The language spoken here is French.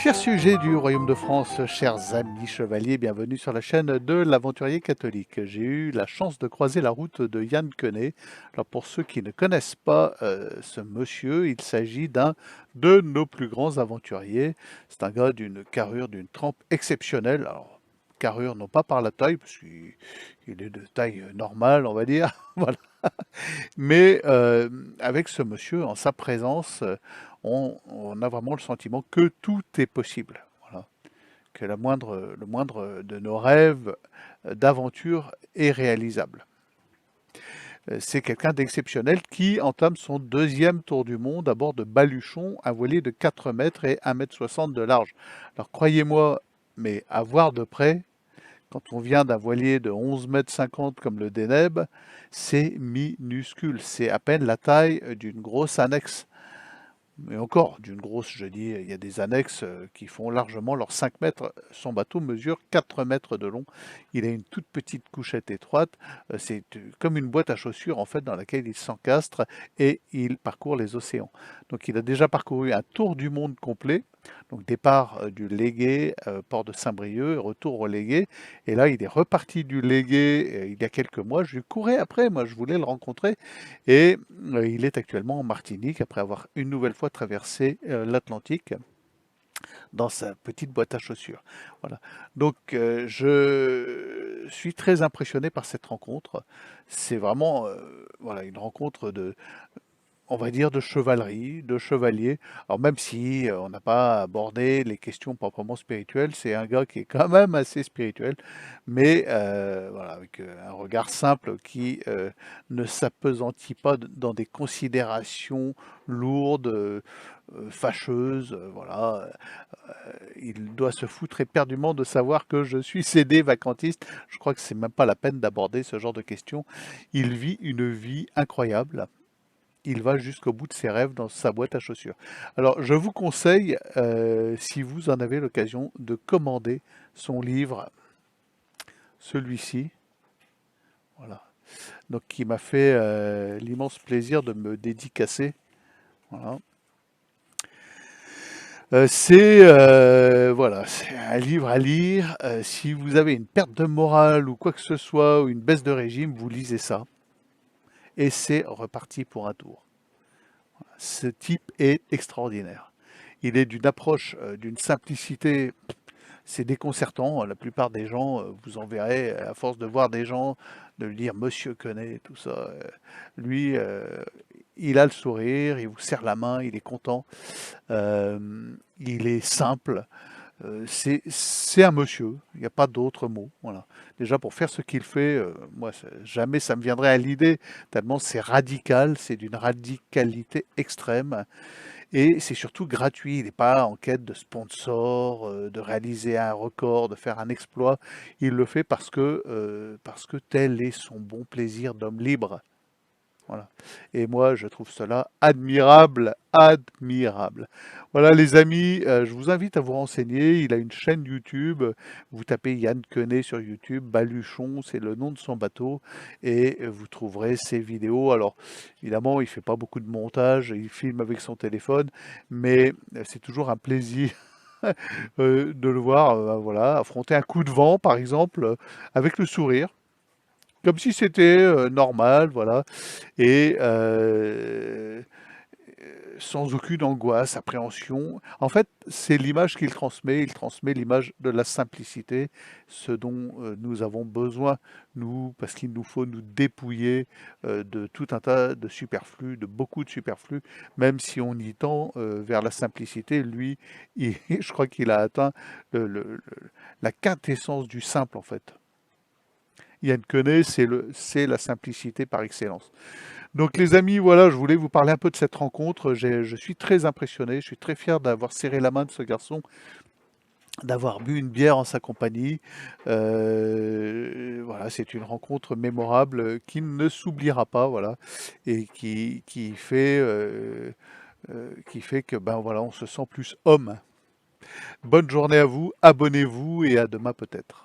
Chers sujets du Royaume de France, chers amis chevaliers, bienvenue sur la chaîne de l'Aventurier catholique. J'ai eu la chance de croiser la route de Yann Quenet. Alors pour ceux qui ne connaissent pas ce monsieur, il s'agit d'un de nos plus grands aventuriers. C'est un gars d'une carrure, d'une trempe exceptionnelle. Alors, carrure non pas par la taille, parce qu'il est de taille normale, on va dire, voilà. Mais avec ce monsieur, en sa présence, on a vraiment le sentiment que tout est possible. Voilà. Que le moindre de nos rêves d'aventure est réalisable. C'est quelqu'un d'exceptionnel qui entame son deuxième tour du monde à bord de Baluchon, un voilier de 4 mètres et 1,60 m de large. Alors croyez-moi, mais à voir de près, quand on vient d'un voilier de 11,50 m comme le Deneb, c'est minuscule. C'est à peine la taille d'une grosse annexe. Mais encore, d'une grosse, je dis, il y a des annexes qui font largement leurs 5 mètres. Son bateau mesure 4 mètres de long. Il a une toute petite couchette étroite. C'est comme une boîte à chaussures, en fait, dans laquelle il s'encastre et il parcourt les océans. Donc, il a déjà parcouru un tour du monde complet. Donc, départ du Légué, port de Saint-Brieuc, retour au Légué. Et là, il est reparti du Légué il y a quelques mois. Je lui courais après, moi, je voulais le rencontrer. Et il est actuellement en Martinique après avoir une nouvelle fois traversé l'Atlantique dans sa petite boîte à chaussures. Voilà. Donc je suis très impressionné par cette rencontre. C'est vraiment voilà, une rencontre de, on va dire, de chevalerie, de chevalier. Alors même si on n'a pas abordé les questions proprement spirituelles, c'est un gars qui est quand même assez spirituel, mais voilà, avec un regard simple qui ne s'appesantit pas dans des considérations lourdes, fâcheuses. Voilà, il doit se foutre éperdument de savoir que je suis cédé vacantiste. Je crois que c'est même pas la peine d'aborder ce genre de questions. Il vit une vie incroyable. Il va jusqu'au bout de ses rêves dans sa boîte à chaussures. Alors, je vous conseille, si vous en avez l'occasion, de commander son livre, celui-ci, voilà. Donc, qui m'a fait l'immense plaisir de me dédicacer. Voilà. Voilà, c'est un livre à lire. Si vous avez une perte de morale ou quoi que ce soit, ou une baisse de régime, vous lisez ça. Et c'est reparti pour un tour. Ce type est extraordinaire. Il est d'une approche, d'une simplicité, c'est déconcertant. La plupart des gens, vous en verrez, à force de voir des gens, de lui dire Monsieur Quenet, tout ça, lui, il a le sourire, il vous serre la main, il est content, il est simple. C'est un monsieur, il n'y a pas d'autre mot. Voilà. Déjà pour faire ce qu'il fait, moi jamais ça me viendrait à l'idée, tellement c'est radical, c'est d'une radicalité extrême. Et c'est surtout gratuit, il n'est pas en quête de sponsor, de réaliser un record, de faire un exploit. Il le fait parce que tel est son bon plaisir d'homme libre. Voilà. Et moi, je trouve cela admirable, admirable. Voilà, les amis, je vous invite à vous renseigner. Il a une chaîne YouTube. Vous tapez Yann Quenet sur YouTube, Baluchon, c'est le nom de son bateau, et vous trouverez ses vidéos. Alors, évidemment, il fait pas beaucoup de montage, il filme avec son téléphone, mais c'est toujours un plaisir. De le voir voilà, affronter un coup de vent, par exemple, avec le sourire, comme si c'était normal, voilà, et sans aucune angoisse, appréhension. En fait, c'est l'image qu'il transmet. Il transmet l'image de la simplicité, ce dont nous avons besoin, nous, parce qu'il nous faut nous dépouiller de tout un tas de superflus, de beaucoup de superflus, même si on y tend vers la simplicité. Lui, je crois qu'il a atteint la quintessence du simple, en fait. Yann Quenet, c'est la simplicité par excellence. Donc les amis, voilà, je voulais vous parler un peu de cette rencontre. Je suis très impressionné, je suis très fier d'avoir serré la main de ce garçon, d'avoir bu une bière en sa compagnie. Voilà, c'est une rencontre mémorable qui ne s'oubliera pas, voilà, et qui fait que ben voilà, on se sent plus homme. Bonne journée à vous, abonnez-vous et à demain peut-être.